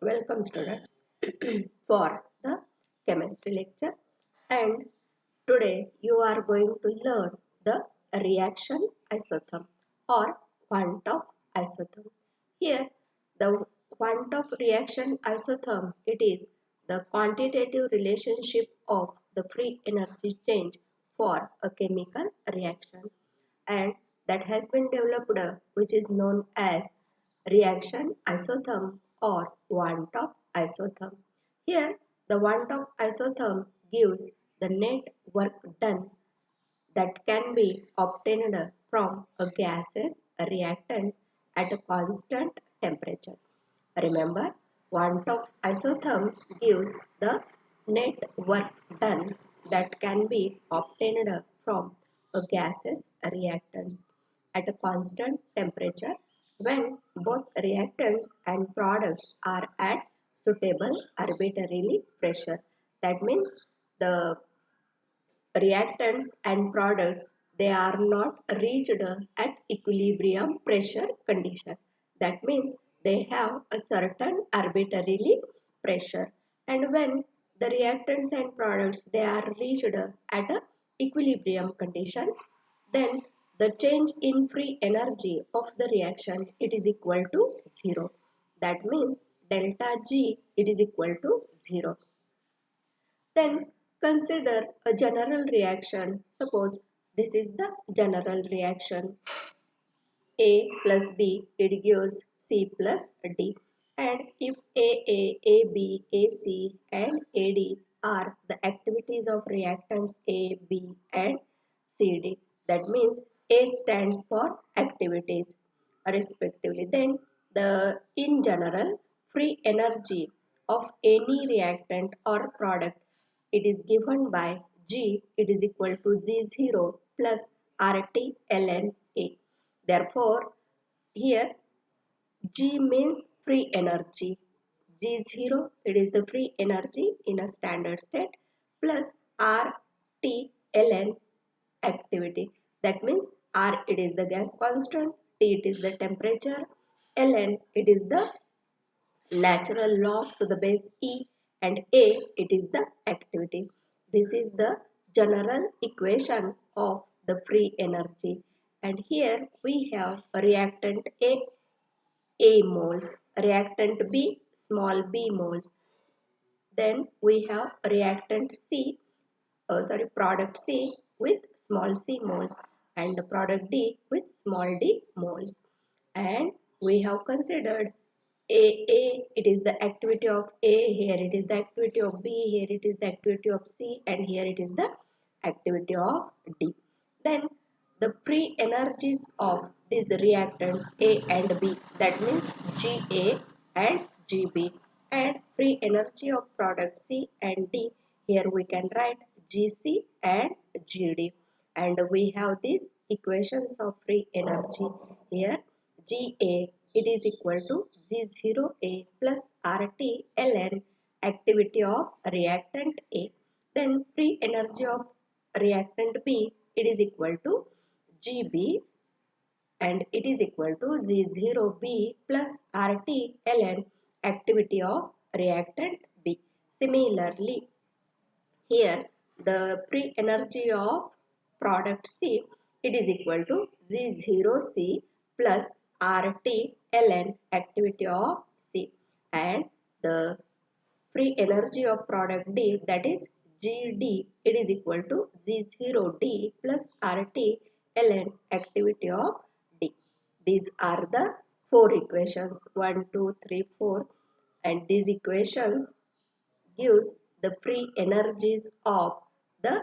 Welcome students for the chemistry lecture, and today you are going to learn the reaction isotherm or Van't Hoff isotherm. Here the Van't Hoff reaction isotherm, it is the quantitative relationship of the free energy change for a chemical reaction, and that has been developed which is known as reaction isotherm or Van't Hoff isotherm. Here, the Van't Hoff isotherm gives the net work done that can be obtained from a gaseous reactant at a constant temperature. Remember, Van't Hoff isotherm gives the net work done that can be obtained from a gaseous reactants at a constant temperature when both reactants and products are at suitable arbitrarily pressure. That means the reactants and products, they are not reached at equilibrium pressure condition. That means they have a certain arbitrarily pressure, and when the reactants and products, they are reached at a equilibrium condition, then the change in free energy of the reaction, it is equal to 0. That means delta G, it is equal to 0. Then consider a general reaction. Suppose this is the general reaction. A plus B, it gives C plus D. And if AB, AC and AD are the activities of reactants A, B and CD, that means A stands for activities respectively. Then the in general free energy of any reactant or product, it is given by G, it is equal to G0 plus RT ln A. Therefore, here G means free energy. G0, it is the free energy in a standard state, plus RT ln activity. That means R, it is the gas constant, T, it is the temperature, ln, it is the natural log to the base E, and A, it is the activity. This is the general equation of the free energy. And here we have a reactant A moles, reactant B, small b moles. Then we have reactant product C with small c moles, and the product D with small d moles. And we have considered it is the activity of A, here it is the activity of B, here it is the activity of C, and here it is the activity of D. Then the free energies of these reactants A and B, that means Ga and Gb, and free energy of product C and D, here we can write Gc and Gd, and we have these equations of free energy. Here Ga, it is equal to G0A plus RT ln activity of reactant A. Then free energy of reactant B, it is equal to Gb, and it is equal to G0B plus RT ln activity of reactant B. Similarly, here the free energy of product C, it is equal to G0C plus RT ln activity of C, and the free energy of product D, that is Gd, it is equal to G0D plus RT ln activity of D. These are the four equations 1, 2, 3, 4, and these equations gives the free energies of the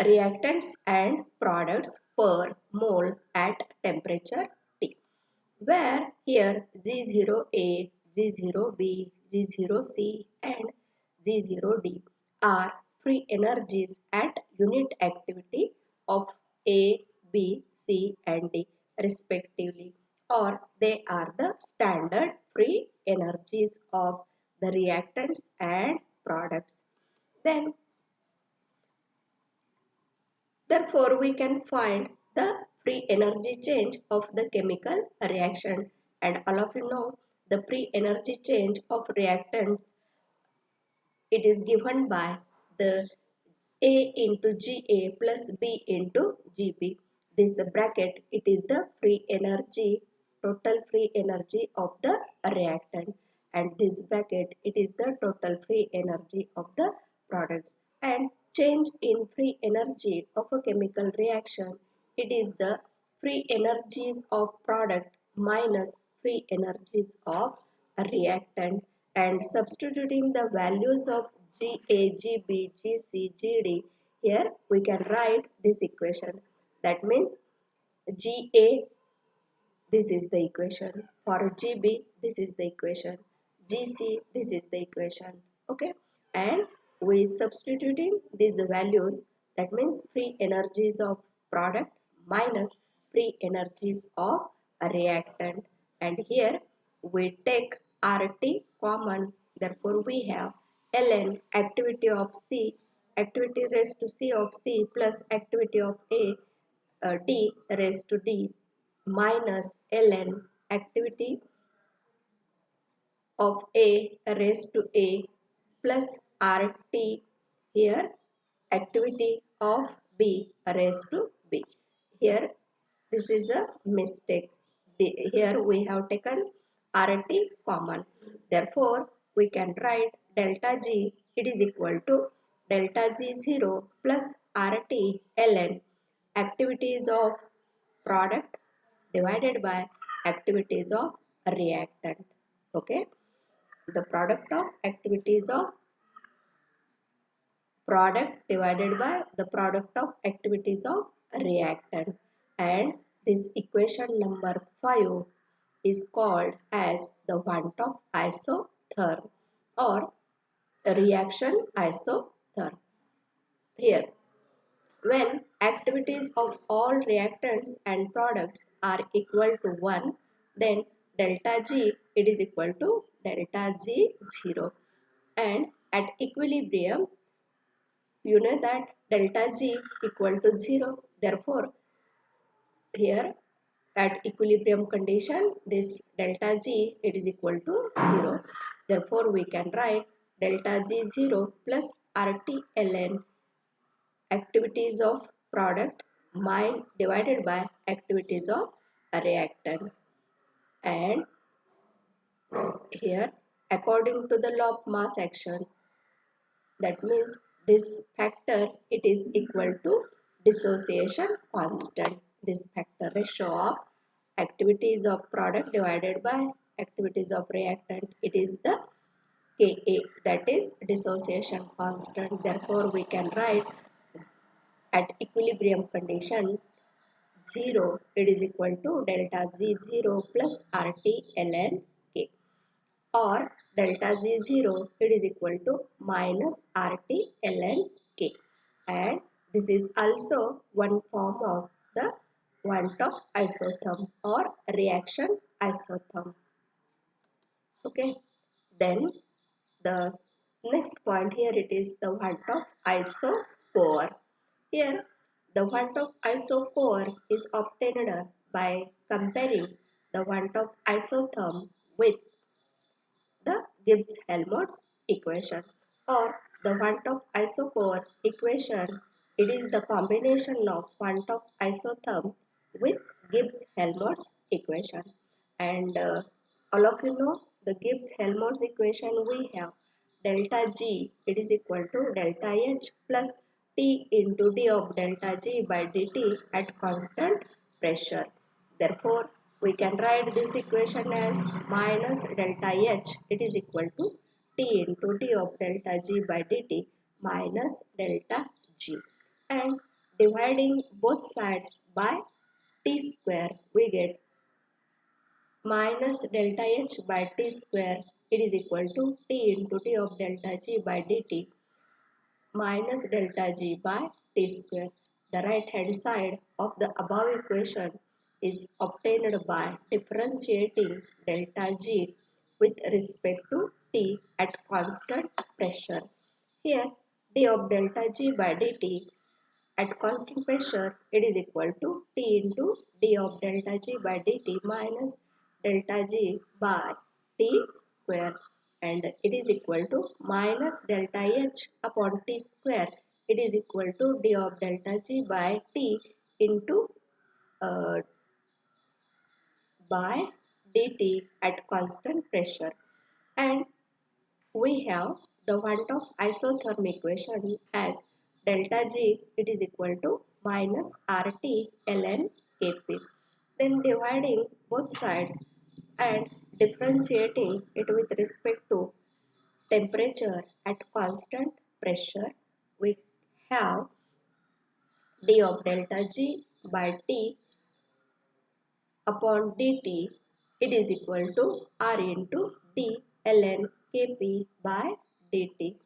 reactants and products per mole at temperature T, where here G0A, G0B, G0C and G0D are free energies at unit activity of A, B, C and D respectively, or they are the standard free energies of the reactants and products. Then therefore, we can find the free energy change of the chemical reaction, and all of you know the free energy change of reactants, it is given by the A into Ga plus B into Gb. This bracket, it is the free energy, total free energy of the reactant, and this bracket, it is the total free energy of the products. And change in free energy of a chemical reaction, it is the free energies of product minus free energies of a reactant, and substituting the values of Ga, Gb, Gc, Gd, here we can write this equation. That means Ga, this is the equation. For Gb, this is the equation. Gc, this is the equation. Okay. And we substituting these values, that means free energies of product minus free energies of a reactant. And here we take RT common. Therefore, we have ln activity of C, activity raised to C of C plus activity of A, D raised to D minus ln activity of A raised to A plus RT, here activity of B raised to B. Here this is a mistake. Here we have taken RT common. Therefore, we can write delta G, it is equal to delta G0 plus RT ln activities of product divided by activities of reactant. Okay, the product of activities of product divided by the product of activities of reactant, and this equation number 5 is called as the Van't Hoff isotherm or reaction isotherm. Here, when activities of all reactants and products are equal to 1, then delta G, it is equal to delta G0, and at equilibrium, you know that delta G equal to 0. Therefore, here at equilibrium condition, this delta G, it is equal to 0. Therefore, we can write delta G0 plus RT ln activities of product divided by activities of a reactant. And here, according to the law of mass action, that means this factor, it is equal to dissociation constant. This factor ratio of activities of product divided by activities of reactant, it is the Ka, that is dissociation constant. Therefore, we can write at equilibrium condition 0, it is equal to delta Z0 plus RT ln K, or delta G0, it is equal to minus RT ln K, and this is also one form of the Van't Hoff isotherm or reaction isotherm. Okay, then the next point here, it is the Van't Hoff isochore. Here the Van't Hoff isochore is obtained by comparing the Van't Hoff isotherm with the Gibbs-Helmholtz equation, or the Van't Hoff isochore equation. It is the combination of Van't Hoff isotherm with Gibbs-Helmholtz equation, and all of you know the Gibbs-Helmholtz equation. We have delta G, it is equal to delta H plus T into D of delta G by dt at constant pressure. Therefore, we can write this equation as minus delta H, it is equal to T into D of delta G by dt minus delta G, and dividing both sides by T square, we get minus delta H by T square, it is equal to T into T of delta G by dt minus delta G by T square. The right hand side of the above equation is obtained by differentiating delta G with respect to T at constant pressure. Here, D of delta G by dt at constant pressure, it is equal to T into D of delta G by dt minus delta G by T square, and it is equal to minus delta H upon T square. It is equal to d of delta G by T into uh, by dt at constant pressure. And we have the Van't Hoff isotherm equation as delta G, it is equal to minus RT ln Kp. Then dividing both sides and differentiating it with respect to temperature at constant pressure, we have d of delta G by T upon dt, it is equal to R into d ln Kp by dt.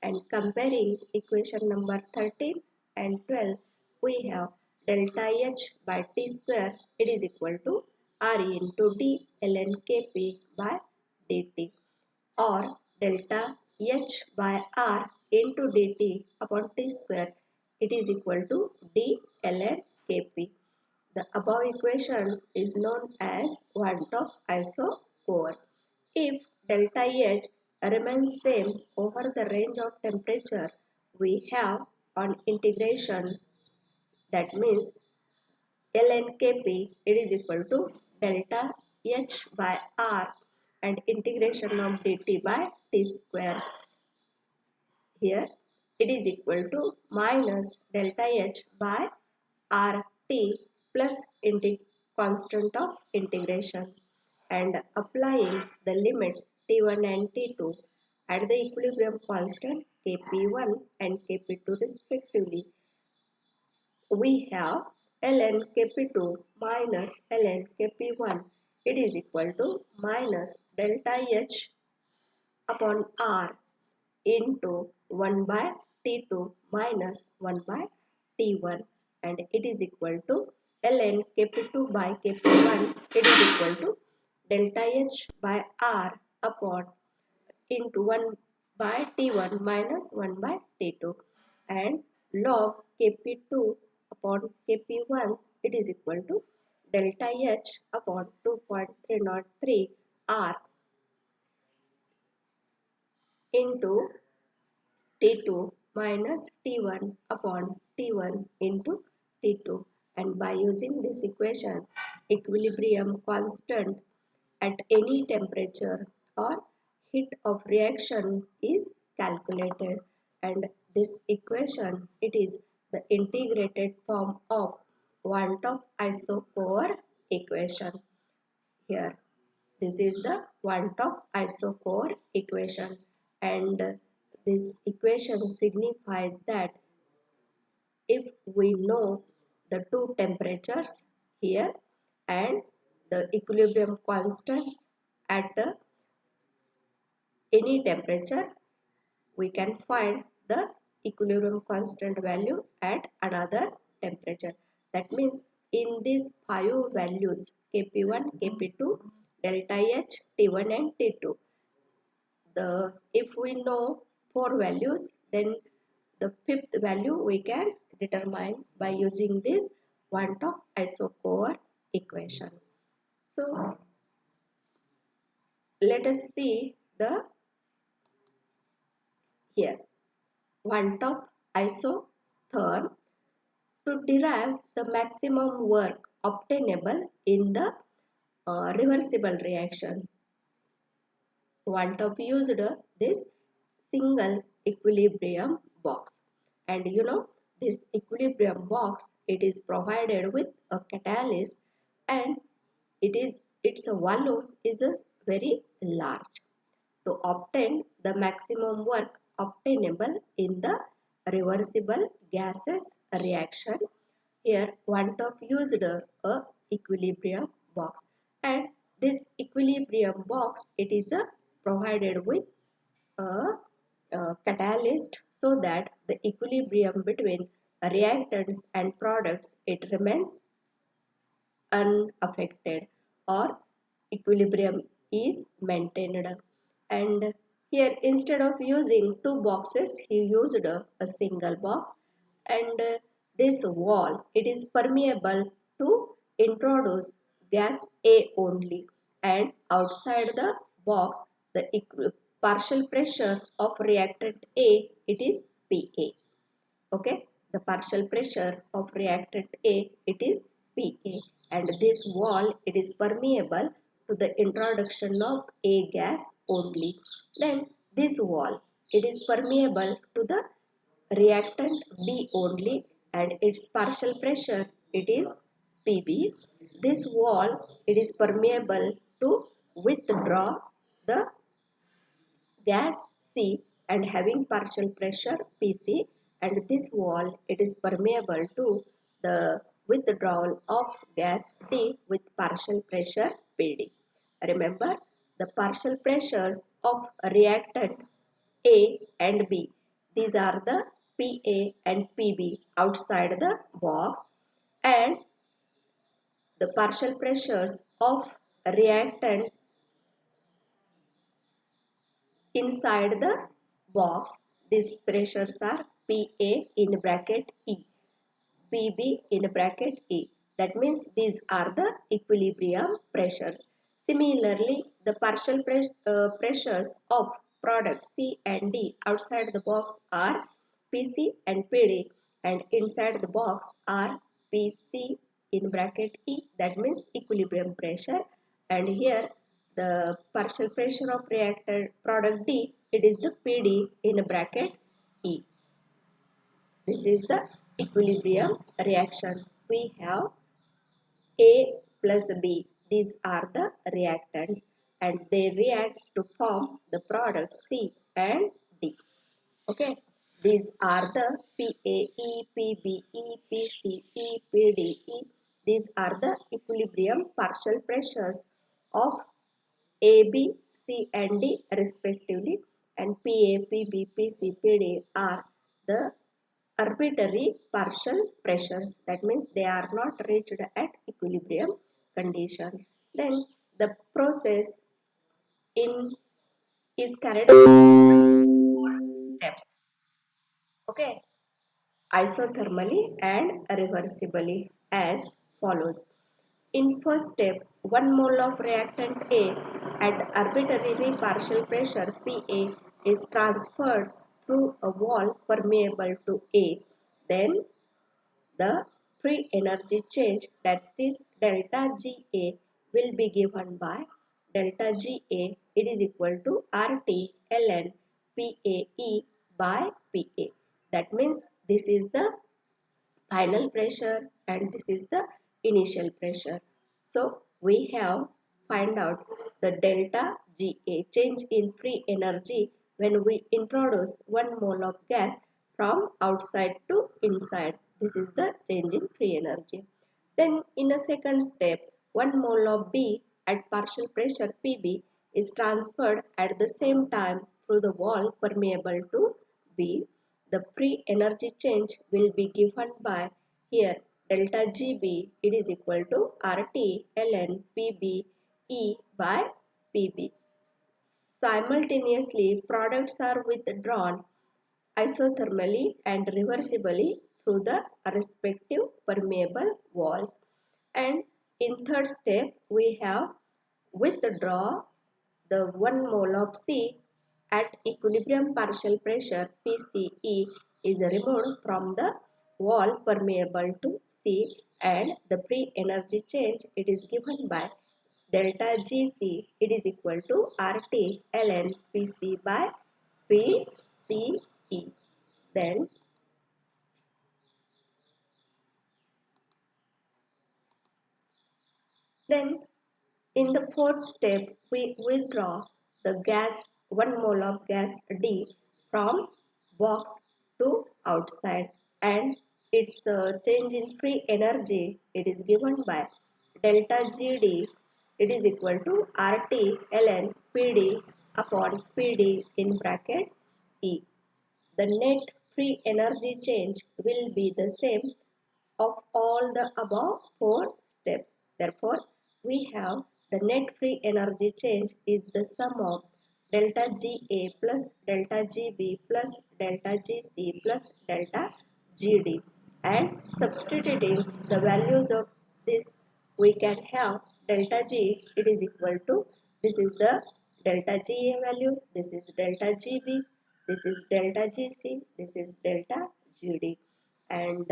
And comparing equation number 13 and 12, we have delta H by T square, it is equal to R into d ln Kp by dt, or delta H by R into dt upon T square, it is equal to d ln Kp. The above equation is known as Van't Hoff isochore. If delta H remains same over the range of temperature, we have on integration, that means ln Kp, it is equal to delta H by R and integration of dt by T square. Here it is equal to minus delta H by RT plus constant of integration, and applying the limits T1 and T2 at the equilibrium constant Kp1 and Kp2 respectively, we have ln Kp2 minus ln Kp1, it is equal to minus delta H upon R into 1 by T2 minus 1 by T1, and it is equal to ln Kp2 by Kp1, it is equal to delta H by R upon into 1 by T1 minus 1 by T2, and log Kp2 upon Kp1, it is equal to delta H upon 2.303 R into T2 minus T1 upon T1 into T2, and by using this equation, equilibrium constant at any temperature or heat of reaction is calculated, and this equation, it is the integrated form of Van't Hoff isochore equation. Here this is the Van't Hoff isochore equation, and this equation signifies that if we know the two temperatures here and the equilibrium constants at any temperature, we can find the equilibrium constant value at another temperature. That means in these five values Kp1, Kp2, delta H, T1 and T2, if we know four values, then the fifth value we can determine by using this Van't Hoff isochore equation. So let us see the here Van't Hoff isotherm. To derive the maximum work obtainable in the reversible reaction, Van't Hoff used this single equilibrium box, and this equilibrium box, it is provided with a catalyst, and its volume is very large. To obtain the maximum work obtainable in the reversible gases reaction, here Van't Hoff used a equilibrium box, and this equilibrium box, it is provided with a, catalyst, so that the equilibrium between reactants and products, it remains unaffected, or equilibrium is maintained. And here instead of using two boxes, he used a single box, and this wall, it is permeable to introduce gas A only, and outside the box, the partial pressure of reactant A, it is PA. Okay, the partial pressure of reactant A, it is PA, and this wall, it is permeable to the introduction of A gas only. Then this wall, it is permeable to the reactant B only, and its partial pressure, it is PB. This wall, it is permeable to withdraw the gas C and having partial pressure PC, and this wall, it is permeable to the withdrawal of gas D with partial pressure PD. Remember, the partial pressures of reactant A and B, these are the PA and PB outside the box, and the partial pressures of reactant inside the box. These pressures are PA in bracket E, PB in bracket E. That means these are the equilibrium pressures. Similarly, the partial pressures of product C and D outside the box are PC and PD, and inside the box are PC in bracket E. That means equilibrium pressure. And here the partial pressure of reactor product D, it is the PD in bracket E. This is the equilibrium reaction. We have A plus B. These are the reactants, and they react to form the product C and D. Okay. These are the PAE, PBE, PCE, PDE. These are the equilibrium partial pressures of A, B, C and D respectively, and PA, PB, PC, PD are the arbitrary partial pressures. That means they are not reached at equilibrium condition. Then the process in is carried out in 4 steps. Okay, isothermally and reversibly as follows. In first step, 1 mole of reactant A at arbitrary partial pressure PA is transferred through a wall permeable to A. Then the free energy change, that is delta GA, will be given by delta GA, it is equal to RT ln PAE by PA. That means this is the final pressure and this is the initial pressure. So we have find out the delta GA, change in free energy, when we introduce 1 mole of gas from outside to inside. This is the change in free energy. Then in a second step, 1 mole of B at partial pressure PB is transferred at the same time through the wall permeable to B. The free energy change will be given by here delta GB, it is equal to RT ln PB E by PB. Simultaneously, products are withdrawn isothermally and reversibly through the respective permeable walls. And in third step, we have withdraw the 1 mole of C at equilibrium partial pressure PCE is removed from the wall permeable to C, and the free energy change, it is given by delta GC, it is equal to RT ln PC by PCE. Then in the fourth step, we withdraw the gas 1 mole of gas D from box to outside, and its change in free energy, it is given by delta GD, it is equal to RT ln PD upon PD in bracket E. The net free energy change will be the same of all the above 4 steps. Therefore, we have the net free energy change is the sum of delta GA plus delta GB plus delta GC plus delta GD, and substituting the values of this, we can have delta G, it is equal to, this is the delta GA value, this is delta GB, this is delta GC, this is delta GD. And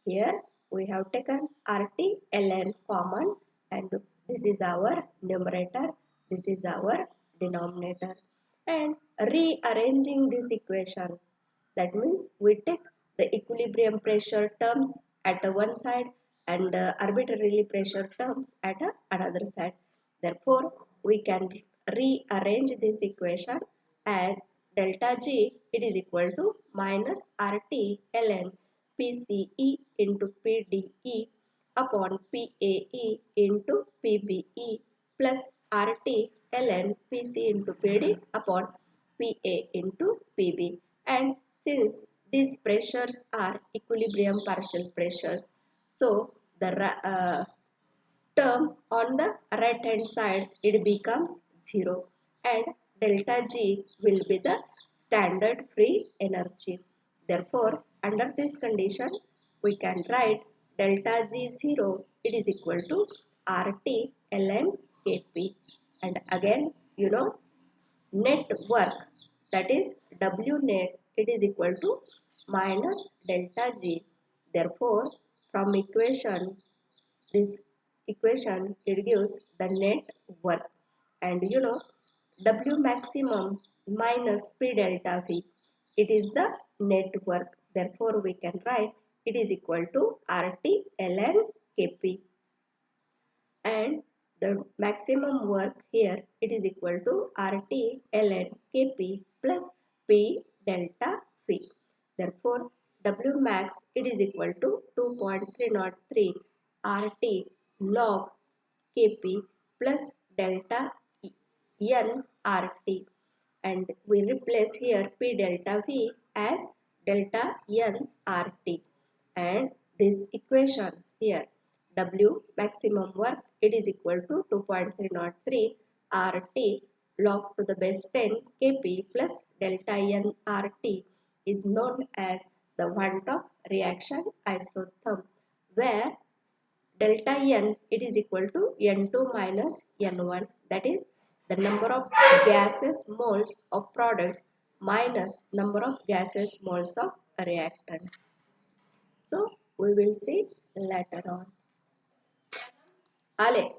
here we have taken RT ln common, and this is our numerator, this is our denominator. And rearranging this equation, that means we take the equilibrium pressure terms at one side and arbitrarily pressure terms at another side. Therefore, we can rearrange this equation as delta G, it is equal to minus RT ln PCE into PDE upon PAE into PBE plus RT ln PC into PD upon PA into PB. And since these pressures are equilibrium partial pressures, so the term on the right hand side it becomes 0, and delta G will be the standard free energy. Therefore, under this condition, we can write delta G0, it is equal to RT ln Kp. And again, net work, that is W net, it is equal to minus delta G. Therefore, from this equation it gives the net work, and W maximum minus P delta V, it is the net work. Therefore, we can write it is equal to RT ln Kp, and the maximum work here it is equal to RT ln Kp plus P delta V. Therefore, W max it is equal to 2.303 RT log Kp plus delta N RT, and we replace here P delta V as delta N RT, and this equation here W maximum work it is equal to 2.303 RT log to the base 10 Kp plus delta N RT is known as the Van't Hoff reaction isotherm, where delta N it is equal to N2 minus N1, that is the number of gaseous moles of products minus number of gaseous moles of reactants. So we will see later on. Ale.